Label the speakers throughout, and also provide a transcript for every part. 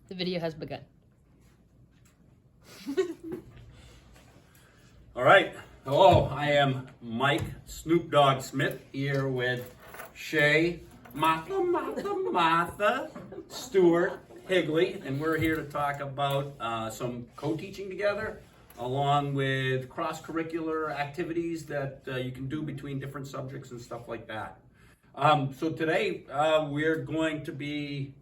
Speaker 1: The video has begun.
Speaker 2: All right. Hello, I am Mike Snoop Dogg Smith here with Shea Martha Stewart Higley, and we're here to talk about some co-teaching together, along with cross-curricular activities that you can do between different subjects and stuff like that. So today we're going to be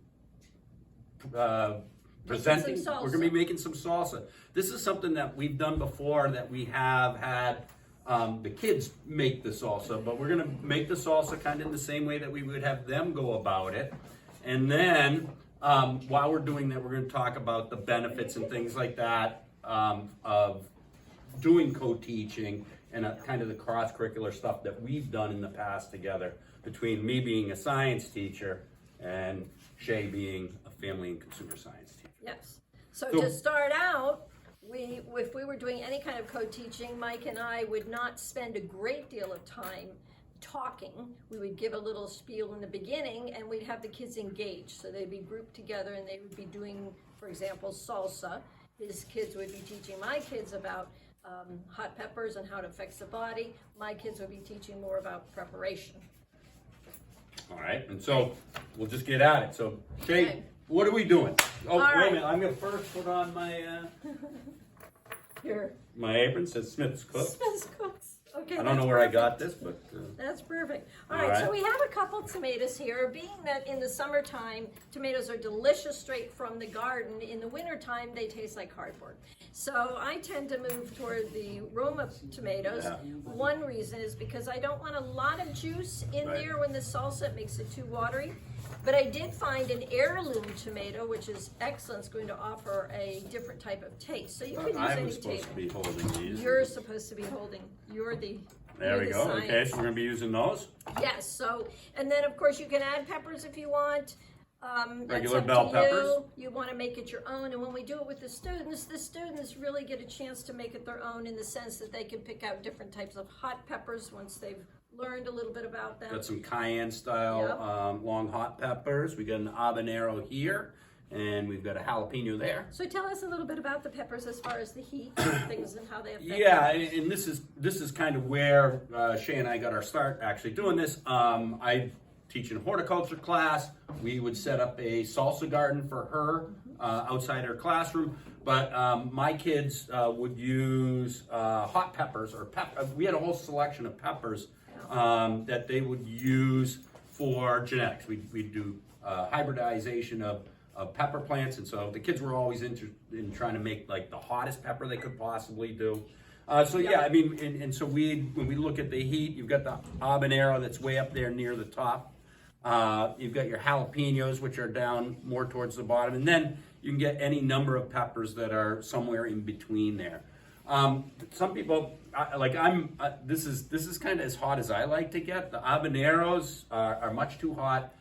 Speaker 2: presenting. We're going to be making some salsa. This is something that we've done before, that we have had the kids make the salsa, but we're going to make the salsa kind of in the same way that we would have them go about it. And then while we're doing that, we're going to talk about the benefits and things like that of doing co-teaching and kind of the cross-curricular stuff that we've done in the past together, between me being a science teacher and Shea being a family and consumer science teacher.
Speaker 3: Yes. So to start out, if we were doing any kind of co-teaching, Mike and I would not spend a great deal of time talking. We would give a little spiel in the beginning, and we'd have the kids engage. So they'd be grouped together, and they would be doing, for example, salsa. His kids would be teaching my kids about hot peppers and how it affects the body. My kids would be teaching more about preparation.
Speaker 2: All right, and so we'll just get at it. So, Shea,
Speaker 3: Okay.
Speaker 2: what are we doing? Oh,
Speaker 3: All
Speaker 2: wait
Speaker 3: right.
Speaker 2: a minute. I'm going to first put on my
Speaker 3: Here.
Speaker 2: my apron. Says Smith's Cook.
Speaker 3: Smith's Cooks. Okay.
Speaker 2: I don't know where I got this, but
Speaker 3: That's perfect. All
Speaker 2: All
Speaker 3: right, so
Speaker 2: right.
Speaker 3: we have a couple tomatoes here. Being that in the summertime, tomatoes are delicious straight from the garden. In the wintertime, they taste like cardboard. So I tend to move toward the Roma tomatoes.
Speaker 2: Yeah.
Speaker 3: One reason is because I don't want a lot of juice in
Speaker 2: Right.
Speaker 3: there when the salsa, it makes it too watery. But I did find an heirloom tomato, which is excellent. It's going to offer a different type of taste. So you can use
Speaker 2: I
Speaker 3: any
Speaker 2: was supposed to
Speaker 3: tomato.
Speaker 2: be holding these.
Speaker 3: You're supposed to be holding. You're the
Speaker 2: There we
Speaker 3: the
Speaker 2: go. Okay,
Speaker 3: science.
Speaker 2: so we're going to be using those.
Speaker 3: Yes, so, and then of course you can add peppers if you want. That's
Speaker 2: Regular
Speaker 3: up
Speaker 2: bell
Speaker 3: to
Speaker 2: peppers.
Speaker 3: You want to make it your own, and when we do it with the students really get a chance to make it their own, in the sense that they can pick out different types of hot peppers once they've learned a little bit about them.
Speaker 2: Got some cayenne style
Speaker 3: Yep.
Speaker 2: long hot peppers. We got an habanero here, and we've got a jalapeno there.
Speaker 3: So tell us a little bit about the peppers as far as the heat things and how they affect
Speaker 2: Yeah,
Speaker 3: them.
Speaker 2: and this is kind of where Shea and I got our start actually doing this. I teach in a horticulture class. We would set up a salsa garden for her outside her classroom. But my kids would use hot peppers, or we had a whole selection of peppers that they would use for genetics. We'd do hybridization of pepper plants, and so the kids were always interested in trying to make like the hottest pepper they could possibly do. So yeah, I mean, and so when we look at the heat, you've got the habanero that's way up there near the top. You've got your jalapenos, which are down more towards the bottom, and then you can get any number of peppers that are somewhere in between there. Some people this is kind of as hot as I like to get. The habaneros are much too hot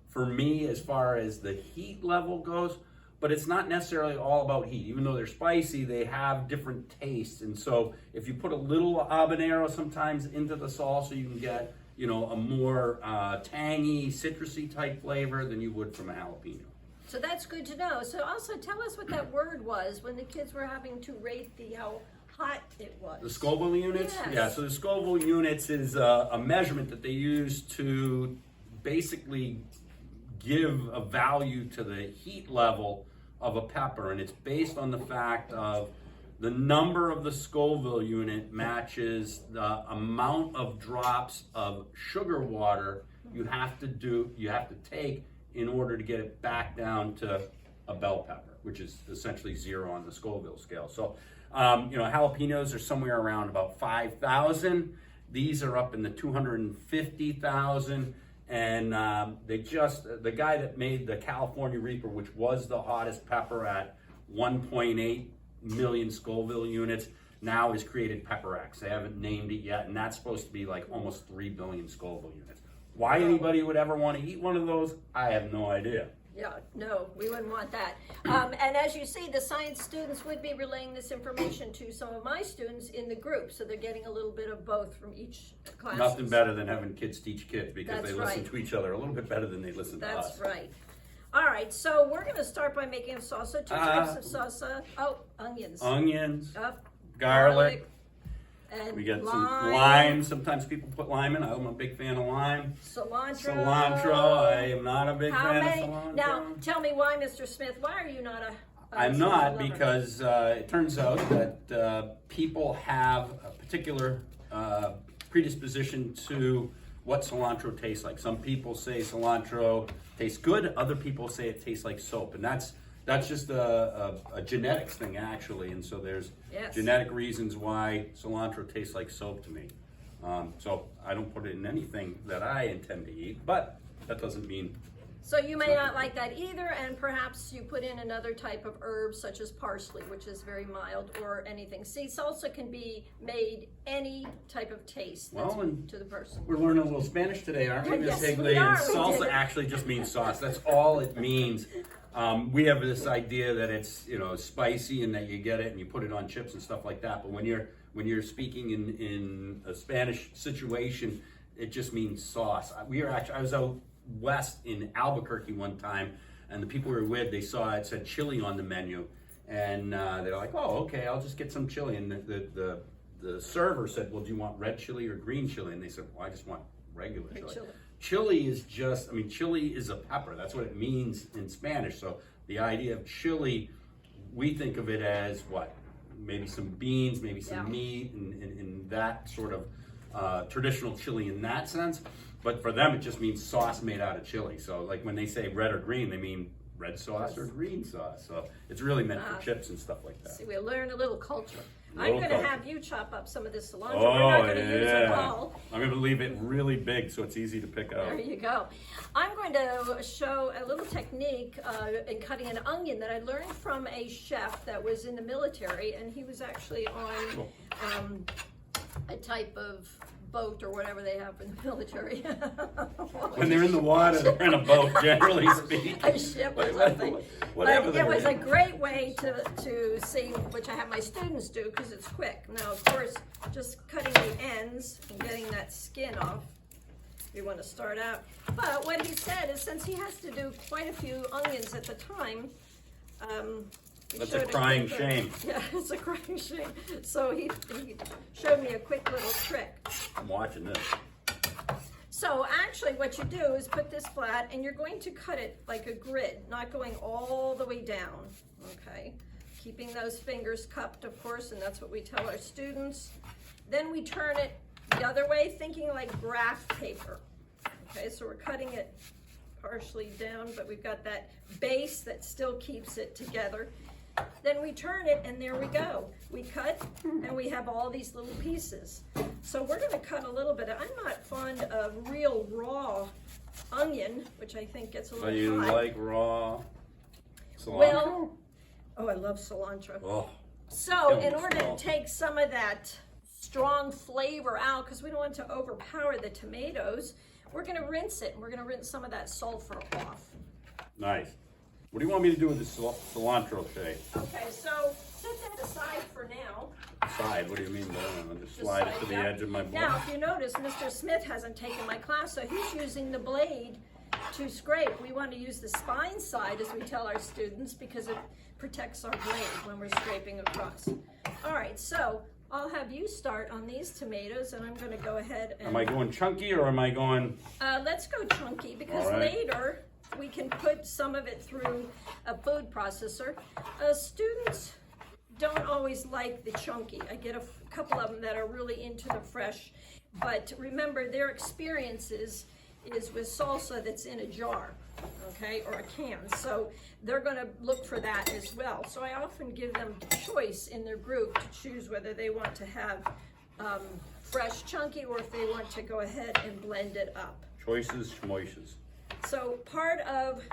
Speaker 2: for me as far as the heat level goes, but it's not necessarily all about heat. Even though they're spicy, they have different tastes, and so if you put a little habanero sometimes into the salsa, you can get, you know, a more tangy, citrusy type flavor than you would from a jalapeno.
Speaker 3: So that's good to know. So also tell us what that word was when the kids were having to rate how hot it was.
Speaker 2: The Scoville units?
Speaker 3: Yes.
Speaker 2: Yeah, so the Scoville units is a measurement that they use to basically give a value to the heat level of a pepper, and it's based on the fact of the number of the Scoville unit matches the amount of drops of sugar water you have to take in order to get it back down to a bell pepper, which is essentially 0 on the Scoville scale. So, you know, jalapenos are somewhere around about 5,000. These are up in the 250,000. And the guy that made the California Reaper, which was the hottest pepper at 1.8 million Scoville units, now has created Pepper X. They haven't named it yet, and that's supposed to be like almost 3 billion Scoville units. Why anybody would ever want to eat one of those, I have no idea.
Speaker 3: Yeah, no, we wouldn't want that. And as you see, the science students would be relaying this information to some of my students in the group, so they're getting a little bit of both from each class.
Speaker 2: Nothing better than having kids teach kids, because
Speaker 3: That's
Speaker 2: they listen
Speaker 3: right.
Speaker 2: to each other a little bit better than they listen to us.
Speaker 3: That's right. All right, so we're going to start by making a salsa. Two types of salsa. Oh, onions.
Speaker 2: Onions,
Speaker 3: Oh,
Speaker 2: garlic.
Speaker 3: And
Speaker 2: We get
Speaker 3: lime.
Speaker 2: some lime. Sometimes people put lime in. I'm a big fan of lime.
Speaker 3: Cilantro.
Speaker 2: Cilantro. I am not a big
Speaker 3: How
Speaker 2: fan
Speaker 3: many?
Speaker 2: of cilantro.
Speaker 3: Now, tell me why, Mr. Smith. Why are you not a?
Speaker 2: I'm
Speaker 3: cilantro
Speaker 2: not,
Speaker 3: lover?
Speaker 2: because it turns out that people have a particular predisposition to what cilantro tastes like. Some people say cilantro tastes good. Other people say it tastes like soap, and that's just a genetics thing, actually. And so there's genetic reasons why cilantro tastes like soap to me. So I don't put it in anything that I intend to eat, but that doesn't mean.
Speaker 3: So you may not like that either, and perhaps you put in another type of herb such as parsley, which is very mild, or anything. See, salsa can be made any type of taste to the person.
Speaker 2: We're learning a little Spanish today, aren't we, Ms.
Speaker 3: Yes,
Speaker 2: Higley?
Speaker 3: we are.
Speaker 2: And salsa actually just means sauce. That's all it means. We have this idea that it's spicy and that you get it and you put it on chips and stuff like that. But when you're speaking in a Spanish situation, it just means sauce. I was out west in Albuquerque one time, and the people we were with, they saw it said chili on the menu, and they're like, "Oh, okay, I'll just get some chili." And the server said, "Well, do you want red chili or green chili?" And they said, "Well, I just want regular chili." Chili is chili is a pepper. That's what it means in Spanish. So the idea of chili, we think of it as what? Maybe some beans, maybe some meat, and that sort of traditional chili in that sense. But for them, it just means sauce made out of chili. So like when they say red or green, they mean red sauce or green sauce. So it's really meant for chips and stuff like that.
Speaker 3: See, we learn a little culture. I'm going to have you chop up some of this cilantro.
Speaker 2: Oh,
Speaker 3: we're not going to use it all.
Speaker 2: I'm going to leave it really big so it's easy to pick out.
Speaker 3: There you go. I'm going to show a little technique in cutting an onion that I learned from a chef that was in the military, and he was actually on a type of boat or whatever they have in the military.
Speaker 2: When they're in the water, they're in a boat, generally speaking.
Speaker 3: A ship or something. But it was a great way to see, which I have my students do because it's quick. Now, of course, just cutting the ends and getting that skin off, we want to start out. But what he said is, since he has to do quite a few onions at the time,
Speaker 2: that's a crying shame.
Speaker 3: Yeah, it's a crying shame. So he showed me a quick little trick.
Speaker 2: I'm watching this.
Speaker 3: So actually what you do is put this flat and you're going to cut it like a grid, not going all the way down, okay? Keeping those fingers cupped, of course, and that's what we tell our students. Then we turn it the other way, thinking like graph paper. Okay, so we're cutting it partially down, but we've got that base that still keeps it together. Then we turn it, and there we go. We cut, and we have all these little pieces. So we're going to cut a little bit. I'm not fond of real raw onion, which I think gets a little hot.
Speaker 2: So you like raw cilantro?
Speaker 3: Well, oh, I love cilantro.
Speaker 2: Oh,
Speaker 3: so in order to take some of that strong flavor out, because we don't want to overpower the tomatoes, we're going to rinse it, and we're going to rinse some of that sulfur off.
Speaker 2: Nice. What do you want me to do with the cilantro, Shay?
Speaker 3: Okay, so set that aside for now.
Speaker 2: Side? What do you mean? I'll just slide it to the edge of my bowl.
Speaker 3: Now, if you notice, Mr. Smith hasn't taken my class, so he's using the blade to scrape. We want to use the spine side, as we tell our students, because it protects our blade when we're scraping across. All right, so I'll have you start on these tomatoes, and I'm going to go ahead and...
Speaker 2: Am I going chunky or am I going...
Speaker 3: let's go chunky, because later we can put some of it through a food processor. Students don't always like the chunky. I get a couple of them that are really into the fresh, but remember their experiences is with salsa that's in a jar, okay, or a can. So they're going to look for that as well. So I often give them choice in their group to choose whether they want to have fresh chunky or if they want to go ahead and blend it up.
Speaker 2: Choices, schmoices.
Speaker 3: So part of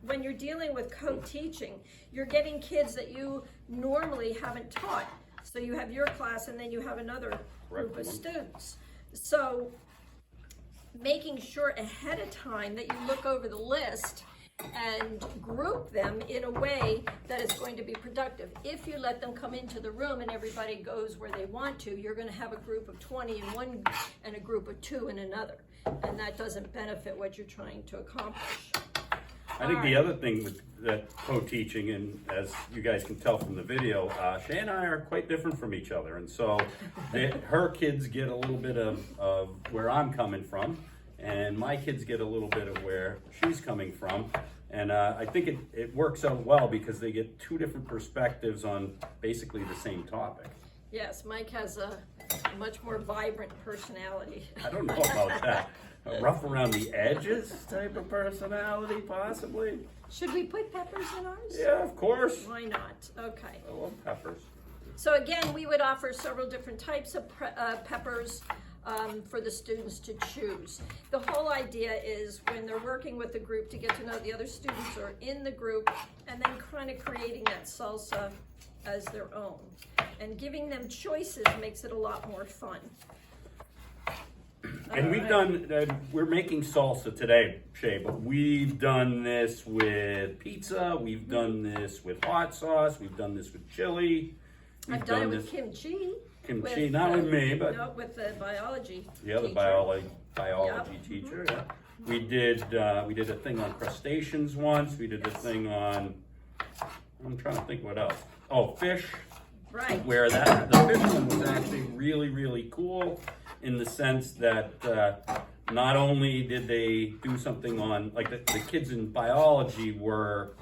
Speaker 3: when you're dealing with co-teaching, you're getting kids that you normally haven't taught. So you have your class and then you have another group of students. So making sure ahead of time that you look over the list and group them in a way that is going to be productive. If you let them come into the room and everybody goes where they want to, you're going to have a group of 20 in one and a group of 2 in another. And that doesn't benefit what you're trying to accomplish.
Speaker 2: I think the other thing with that co-teaching, and as you guys can tell from the video, Shay and I are quite different from each other, and so her kids get a little bit of where I'm coming from, and my kids get a little bit of where she's coming from, and I think it works out well because they get two different perspectives on basically the same topic.
Speaker 3: Yes, Mike has a much more vibrant personality.
Speaker 2: I don't know about that. A rough around the edges type of personality, possibly.
Speaker 3: Should we put peppers in ours?
Speaker 2: Yeah, of course.
Speaker 3: Why not? Okay.
Speaker 2: I love peppers.
Speaker 3: So again, we would offer several different types of peppers for the students to choose. The whole idea is when they're working with the group to get to know the other students who are in the group, and then kind of creating that salsa as their own. And giving them choices makes it a lot more fun.
Speaker 2: And we've done, we're making salsa today, Shay, but we've done this with pizza, we've done this with hot sauce, we've done this with chili.
Speaker 3: I've done it with kimchi.
Speaker 2: Kimchi, not with me, but
Speaker 3: no, with the biology
Speaker 2: the
Speaker 3: teacher.
Speaker 2: biology teacher. Yeah. We did a thing on crustaceans once. We did a thing on, I'm trying to think what else. Oh, fish.
Speaker 3: Right.
Speaker 2: Where the fish one was actually really, really cool in the sense that not only did they do something on, like the kids in biology were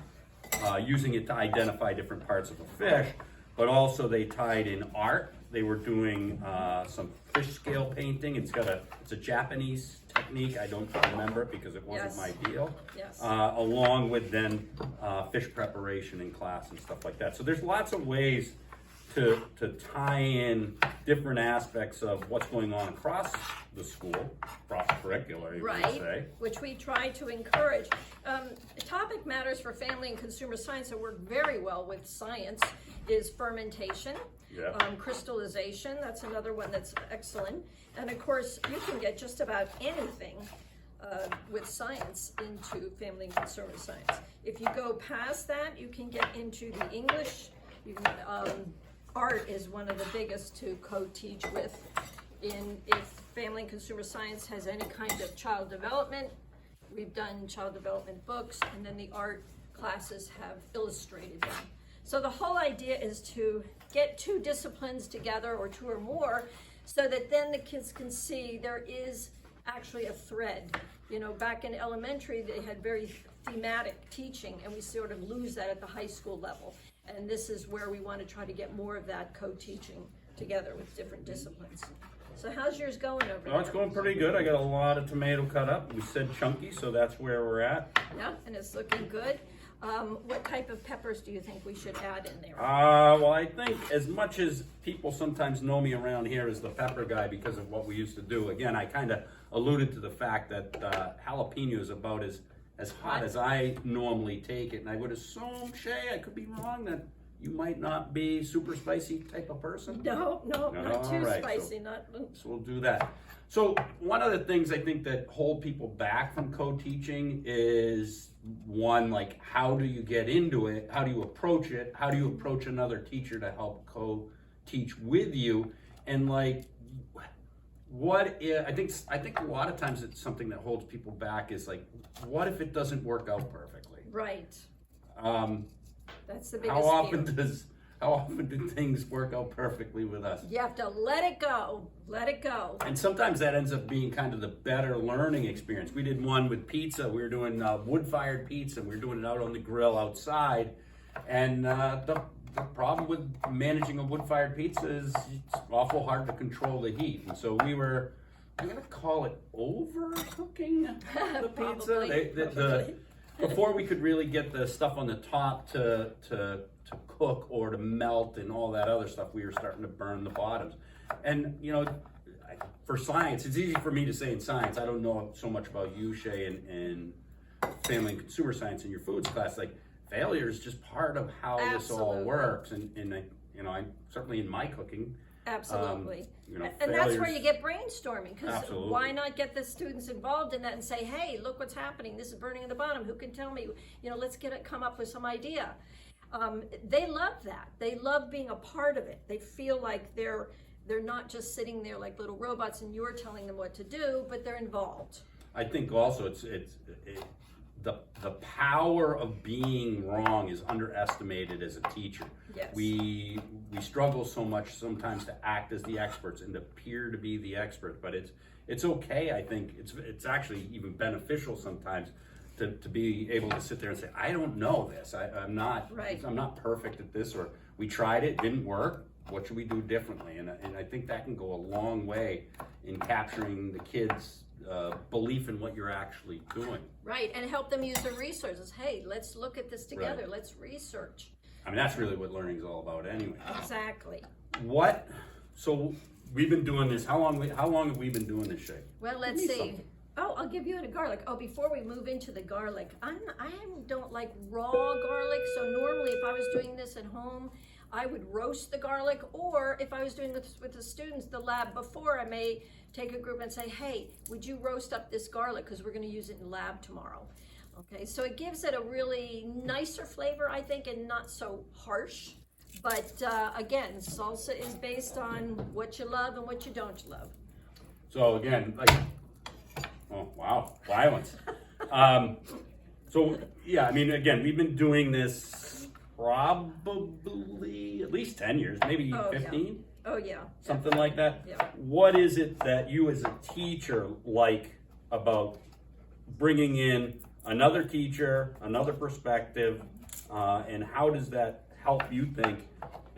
Speaker 2: using it to identify different parts of a fish, but also they tied in art. They were doing some fish scale painting. It's a Japanese technique. I don't remember it because it wasn't my deal.
Speaker 3: Yes.
Speaker 2: Along with then fish preparation in class and stuff like that. So there's lots of ways to tie in different aspects of what's going on across the school, cross-curricular, you would say.
Speaker 3: Which we try to encourage. Topic matters for family and consumer science that work very well with science is fermentation, crystallization, that's another one that's excellent. And of course, you can get just about anything with science into family and consumer science. If you go past that, you can get into the English. You can, art is one of the biggest to co-teach with. If family and consumer science has any kind of child development, we've done child development books, and then the art classes have illustrated them. So the whole idea is to get two disciplines together, or two or more, so that then the kids can see there is actually a thread. You know, back in elementary, they had very thematic teaching, and we sort of lose that at the high school level. And this is where we want to try to get more of that co-teaching together with different disciplines. So how's yours going over there?
Speaker 2: Oh, it's going pretty good. I got a lot of tomato cut up. We said chunky, so that's where we're at.
Speaker 3: Yeah, and it's looking good. What type of peppers do you think we should add in there?
Speaker 2: Well, I think as much as people sometimes know me around here as the pepper guy because of what we used to do, again, I kind of alluded to the fact that jalapeno is about as hot as I normally take it. And I would assume, Shay, I could be wrong, that you might not be super spicy type of person.
Speaker 3: No, not too spicy.
Speaker 2: So we'll do that. So one of the things I think that hold people back from co-teaching is, one, like, how do you get into it? How do you approach it? How do you approach another teacher to help co-teach with you? And like, I think a lot of times it's something that holds people back is like, what if it doesn't work out perfectly?
Speaker 3: Right. That's the biggest
Speaker 2: How often do things work out perfectly with us?
Speaker 3: You have to let it go. Let it go.
Speaker 2: And sometimes that ends up being kind of the better learning experience. We did one with pizza. We were doing wood-fired pizza. We were doing it out on the grill outside. And the problem with managing a wood-fired pizza is it's awful hard to control the heat. And so I'm going to call it overcooking the pizza. Before we could really get the stuff on the top to cook or to melt and all that other stuff, we were starting to burn the bottoms. And, you know, for science, it's easy for me to say in science, I don't know so much about you, Shay, and family and consumer science in your foods class. Like, failure is just part of how this all works. And you know, I'm certainly in my cooking.
Speaker 3: Absolutely.
Speaker 2: You know,
Speaker 3: and that's where you get brainstorming, because
Speaker 2: Absolutely.
Speaker 3: Why not get the students involved in that and say, hey, look what's happening. This is burning in the bottom. Who can tell me? You know, let's come up with some idea. They love that. They love being a part of it. They feel like they're not just sitting there like little robots and you're telling them what to do, but they're involved.
Speaker 2: I think also the power of being wrong is underestimated as a teacher.
Speaker 3: Yes.
Speaker 2: We struggle so much sometimes to act as the experts and to appear to be the expert, but it's okay. I think it's actually even beneficial sometimes to be able to sit there and say, I don't know this. I'm not
Speaker 3: Right.
Speaker 2: I'm not perfect at this, or we tried it, didn't work. What should we do differently? And I think that can go a long way in capturing the kids' belief in what you're actually doing.
Speaker 3: Right, and help them use the resources. Hey, let's look at this together.
Speaker 2: Right.
Speaker 3: Let's research.
Speaker 2: I mean, that's really what learning is all about anyway.
Speaker 3: Exactly.
Speaker 2: So we've been doing this, how long have we been doing this, Shay?
Speaker 3: Well, let's
Speaker 2: Give me
Speaker 3: see.
Speaker 2: something.
Speaker 3: Oh, I'll give you a garlic. Oh, before we move into the garlic, I don't like raw garlic. So normally if I was doing this at home, I would roast the garlic, or if I was doing this with the students, the lab before, I may take a group and say, hey, would you roast up this garlic because we're going to use it in lab tomorrow. Okay, so it gives it a really nicer flavor, I think, and not so harsh. But again, salsa is based on what you love and what you don't love.
Speaker 2: So again, oh wow, violence. So yeah, I mean, again, we've been doing this probably at least 10 years, maybe 15.
Speaker 3: Oh yeah.
Speaker 2: Something like that.
Speaker 3: Yeah.
Speaker 2: What is it that you as a teacher like about bringing in another teacher, another perspective, and how does that help you think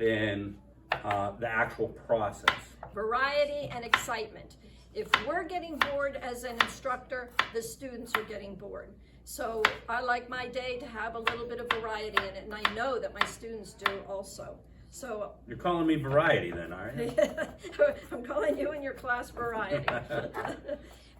Speaker 2: in the actual process?
Speaker 3: Variety and excitement. If we're getting bored as an instructor, the students are getting bored. So I like my day to have a little bit of variety in it, and I know that my students do also. So
Speaker 2: You're calling me variety then, aren't you?
Speaker 3: I'm calling you and your class variety.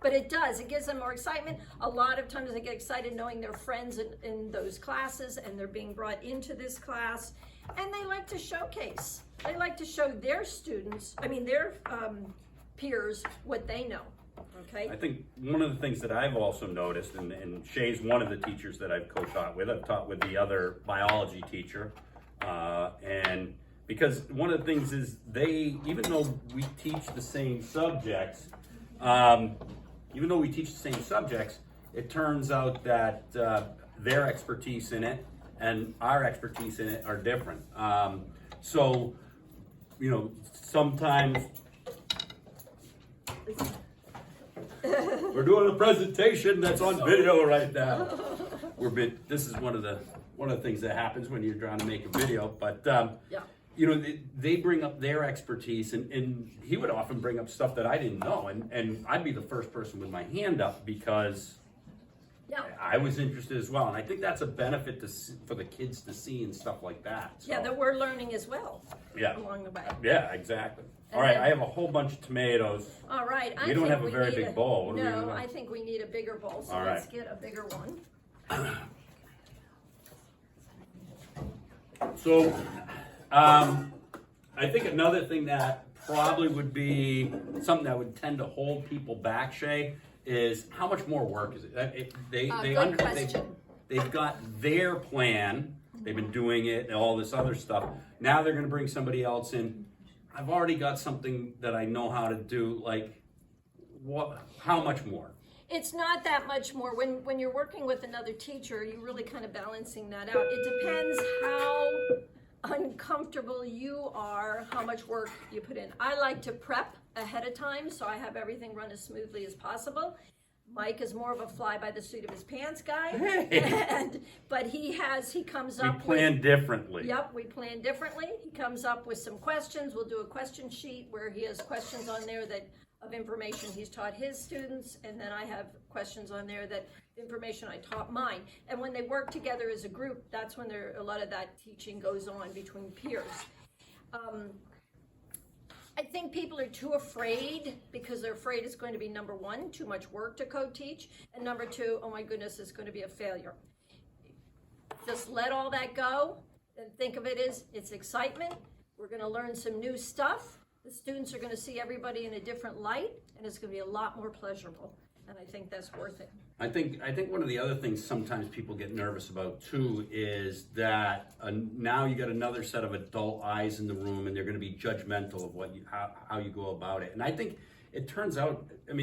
Speaker 3: But it does, it gives them more excitement. A lot of times they get excited knowing their friends in those classes, and they're being brought into this class. And they like to showcase. They like to show their students, their peers, what they know. Okay.
Speaker 2: I think one of the things that I've also noticed, and Shay's one of the teachers that I've co-taught with. I've taught with the other biology teacher, and because one of the things is even though we teach the same subjects, it turns out that their expertise in it and our expertise in it are different. So, sometimes we're doing a presentation that's on video right now. This is one of the things that happens when you're trying to make a video, but
Speaker 3: Yeah.
Speaker 2: They bring up their expertise, and he would often bring up stuff that I didn't know, and I'd be the first person with my hand up because
Speaker 3: Yeah.
Speaker 2: I was interested as well, and I think that's a benefit for the kids to see and stuff like that. So,
Speaker 3: Yeah, that we're learning as well.
Speaker 2: Yeah.
Speaker 3: Along the way.
Speaker 2: Yeah, exactly. All
Speaker 3: And
Speaker 2: right,
Speaker 3: then-
Speaker 2: I have a whole bunch of tomatoes.
Speaker 3: All right.
Speaker 2: We don't have a very big bowl. What do we
Speaker 3: No,
Speaker 2: do?
Speaker 3: I think we need a bigger bowl. So
Speaker 2: All
Speaker 3: let's
Speaker 2: right.
Speaker 3: get a bigger one.
Speaker 2: So, I think another thing that probably would be something that would tend to hold people back, Shay, is how much more work is it?
Speaker 3: Good question.
Speaker 2: They've got their plan. They've been doing it and all this other stuff. Now they're going to bring somebody else in. I've already got something that I know how to do. Like, what? How much more?
Speaker 3: It's not that much more. When you're working with another teacher, you're really kind of balancing that out. It depends how uncomfortable you are, how much work you put in. I like to prep ahead of time, so I have everything run as smoothly as possible. Mike is more of a fly by the seat of his pants guy, but he comes up.
Speaker 2: We plan differently.
Speaker 3: Yep, we plan differently. He comes up with some questions. We'll do a question sheet where he has questions on there of information he's taught his students, and then I have questions on there that information I taught mine. And when they work together as a group, that's when a lot of that teaching goes on between peers. I think people are too afraid because they're afraid it's going to be, number one, too much work to co-teach, and number two, oh my goodness, it's going to be a failure. Just let all that go and think of it as it's excitement. We're going to learn some new stuff. The students are going to see everybody in a different light, and it's going to be a lot more pleasurable. And I think that's worth it. I
Speaker 2: think one of the other things sometimes people get nervous about too is that now you got another set of adult eyes in the room, and they're going to be judgmental of how you go about it. And I think it turns out, I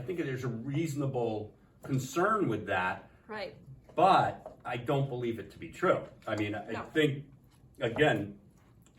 Speaker 2: think there's a reasonable concern with that.
Speaker 3: Right.
Speaker 2: but I don't believe it to be true. I mean, I
Speaker 3: No.
Speaker 2: think, again,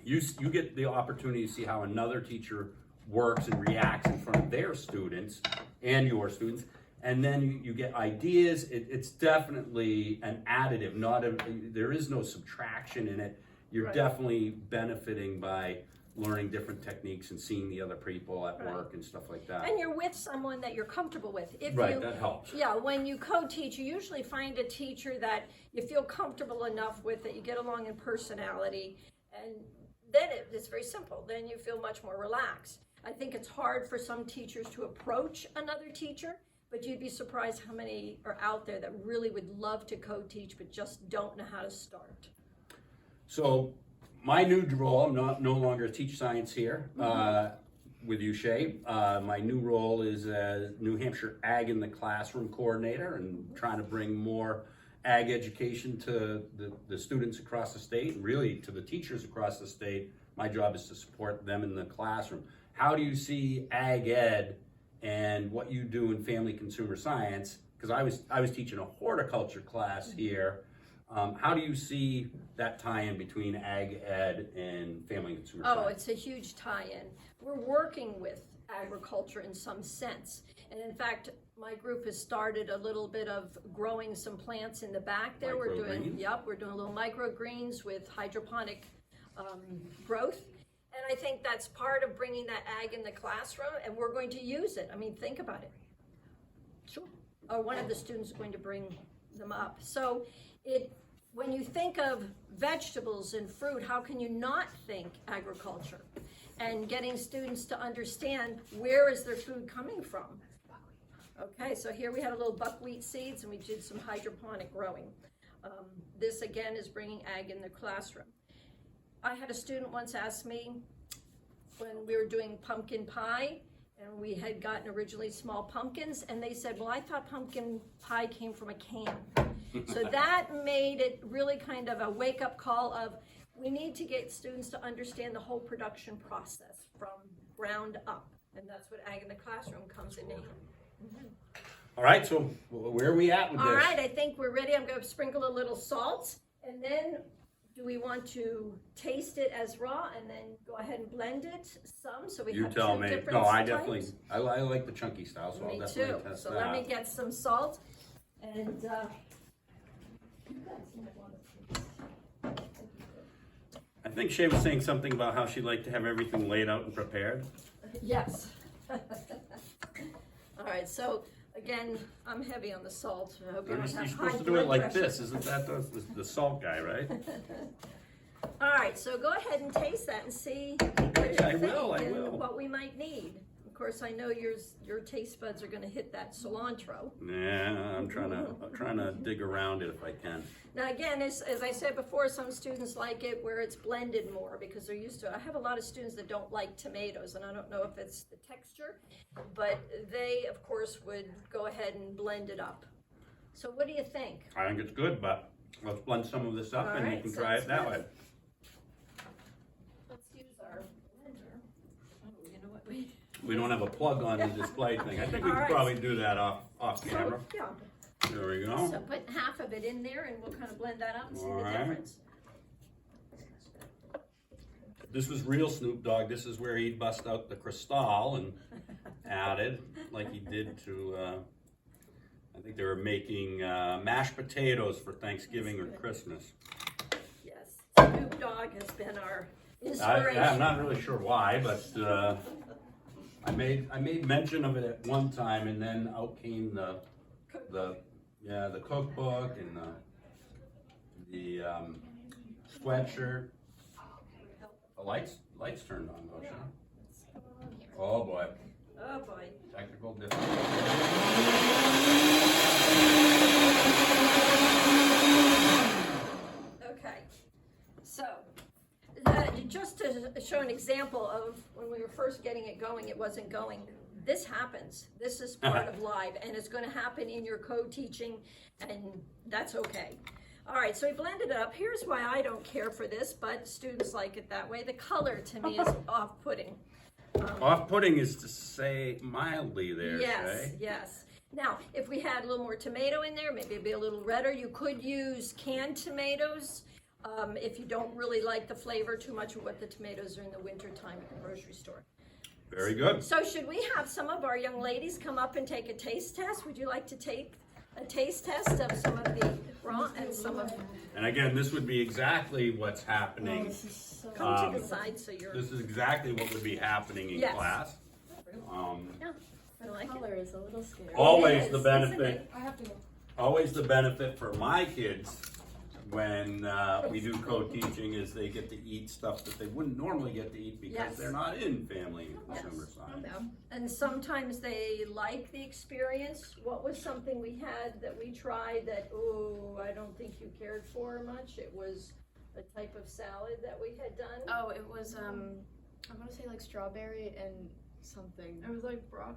Speaker 2: you get the opportunity to see how another teacher works and reacts in front of their students and your students, and then you get ideas. It's definitely an additive, there is no subtraction in it. You're
Speaker 3: Right.
Speaker 2: definitely benefiting by learning different techniques and seeing the other people at
Speaker 3: Right.
Speaker 2: work and stuff like that.
Speaker 3: And you're with someone that you're comfortable with. If
Speaker 2: Right,
Speaker 3: you,
Speaker 2: that helps.
Speaker 3: Yeah, when you co-teach, you usually find a teacher that you feel comfortable enough with, that you get along in personality, and then it's very simple. Then you feel much more relaxed. I think it's hard for some teachers to approach another teacher, but you'd be surprised how many are out there that really would love to co-teach but just don't know how to start.
Speaker 2: So my new role, I'm no longer teach science here with you, Shea. My new role is as New Hampshire Ag in the Classroom Coordinator, and trying to bring more ag education to the students across the state, and really to the teachers across the state. My job is to support them in the classroom. How do you see ag ed and what you do in family consumer science? Because I was teaching a horticulture class here. How do you see that tie-in between ag ed and family consumer science?
Speaker 3: Oh, it's a huge tie-in. We're working with agriculture in some sense. And in fact, my group has started a little bit of growing some plants in the back there. We're doing a little microgreens with hydroponic growth. And I think that's part of bringing that ag in the classroom, and we're going to use it. I mean, think about it.
Speaker 2: Sure.
Speaker 3: Or one of the students is going to bring them up. So when you think of vegetables and fruit, how can you not think agriculture? And getting students to understand, where is their food coming from? Okay, so here we had a little buckwheat seeds, and we did some hydroponic growing. This again is bringing ag in the classroom. I had a student once ask me, when we were doing pumpkin pie, and we had gotten originally small pumpkins, and they said, well, I thought pumpkin pie came from a can. So that made it really kind of a wake-up call of, we need to get students to understand the whole production process from ground up, and that's what ag in the classroom comes in.
Speaker 2: All right, so where are we at with this?
Speaker 3: All right, I think we're ready. I'm going to sprinkle a little salt, and then do we want to taste it as raw and then go ahead and blend it some, so we
Speaker 2: You
Speaker 3: have
Speaker 2: tell
Speaker 3: two
Speaker 2: me.
Speaker 3: different
Speaker 2: No, I
Speaker 3: types?
Speaker 2: definitely, I like the chunky style, so I'll
Speaker 3: Me
Speaker 2: definitely
Speaker 3: too.
Speaker 2: test
Speaker 3: So
Speaker 2: that.
Speaker 3: let me get some salt, and you guys might want to taste.
Speaker 2: I think Shea was saying something about how she'd like to have everything laid out and prepared.
Speaker 3: Yes. All right, so again, I'm heavy on the salt. I hope you don't
Speaker 2: You're
Speaker 3: have
Speaker 2: supposed
Speaker 3: high
Speaker 2: to do it
Speaker 3: blood
Speaker 2: like
Speaker 3: pressure.
Speaker 2: this, isn't that the salt guy, right?
Speaker 3: All right, so go ahead and taste that and see what you
Speaker 2: I
Speaker 3: think
Speaker 2: will.
Speaker 3: and what we might need. Of course, I know your taste buds are going to hit that cilantro.
Speaker 2: Yeah, I'm trying to dig around it if I can.
Speaker 3: Now again, as I said before, some students like it where it's blended more because they're used to it. I have a lot of students that don't like tomatoes, and I don't know if it's the texture, but they, of course, would go ahead and blend it up. So what do you think?
Speaker 2: I think it's good, but let's blend some of this up
Speaker 3: All
Speaker 2: and
Speaker 3: right,
Speaker 2: you can try it
Speaker 3: sounds
Speaker 2: that
Speaker 3: good.
Speaker 2: way.
Speaker 3: Let's use our blender. Oh, you know what
Speaker 2: We don't have a plug on the display thing. I think we
Speaker 3: All
Speaker 2: can
Speaker 3: right.
Speaker 2: probably do that off camera.
Speaker 3: Yeah.
Speaker 2: There we go.
Speaker 3: So put half of it in there and we'll kind of blend that out and see
Speaker 2: All
Speaker 3: the
Speaker 2: right.
Speaker 3: difference.
Speaker 2: This was real Snoop Dogg. This is where he'd bust out the crystal and added, like he did to, I think they were making mashed potatoes for Thanksgiving or Christmas.
Speaker 3: Yes, Snoop Dogg has been our inspiration.
Speaker 2: I'm not really sure why, but I made mention of it at one time, and then out came the cookbook and the sweatshirt. The lights turned on, though, Sean. Oh boy,
Speaker 3: Oh boy.
Speaker 2: technical difficulty.
Speaker 3: Okay, so just to show an example of when we were first getting it going, it wasn't going. This happens. This is part of live, and it's going to happen in your co-teaching, and that's okay. All right, so we blended it up. Here's why I don't care for this, but students like it that way. The color to me is off-putting.
Speaker 2: Off-putting is to say mildly there,
Speaker 3: Yes,
Speaker 2: Shay.
Speaker 3: yes. Now, if we had a little more tomato in there, maybe it'd be a little redder. You could use canned tomatoes if you don't really like the flavor too much of what the tomatoes are in the winter time at the grocery store.
Speaker 2: Very good.
Speaker 3: So should we have some of our young ladies come up and take a taste test? Would you like to take a taste test of some of the raw and some of...
Speaker 2: And again, this would be exactly what's happening.
Speaker 3: Come to the side so you're...
Speaker 2: This is exactly what would be happening in
Speaker 3: Yes.
Speaker 2: class.
Speaker 3: Yeah, I like
Speaker 1: color is a little scary.
Speaker 2: Always
Speaker 3: It
Speaker 2: the
Speaker 3: is,
Speaker 2: benefit.
Speaker 3: isn't it?
Speaker 1: I have to go.
Speaker 2: Always the benefit for my kids when we do co-teaching is they get to eat stuff that they wouldn't normally get to eat because
Speaker 3: Yes.
Speaker 2: they're not in family and
Speaker 3: Yes.
Speaker 2: consumer science.
Speaker 1: Yeah.
Speaker 3: And sometimes they like the experience. What was something we had that we tried that, oh, I don't think you cared for much? It was a type of salad that we had done.
Speaker 1: Oh, it was I want to say like strawberry and something.
Speaker 4: It was like broccoli.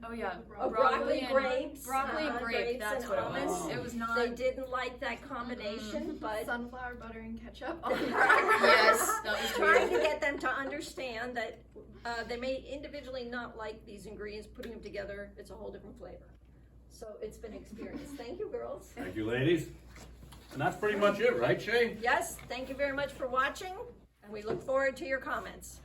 Speaker 1: Oh yeah,
Speaker 3: Oh, broccoli,
Speaker 1: and
Speaker 3: grapes.
Speaker 1: broccoli and grape.
Speaker 3: Grapes
Speaker 1: That's
Speaker 3: and
Speaker 1: what it
Speaker 3: almonds.
Speaker 1: was. It was not.
Speaker 3: They didn't like that combination, but
Speaker 4: Sunflower butter and ketchup.
Speaker 1: Yes, that was
Speaker 3: trying
Speaker 1: weird.
Speaker 3: to get them to understand that they may individually not like these ingredients. Putting them together, it's a whole different flavor. So it's been an experience. Thank you, girls.
Speaker 2: Thank you, ladies. And that's pretty much it, right, Shay?
Speaker 3: Yes, thank you very much for watching, and we look forward to your comments.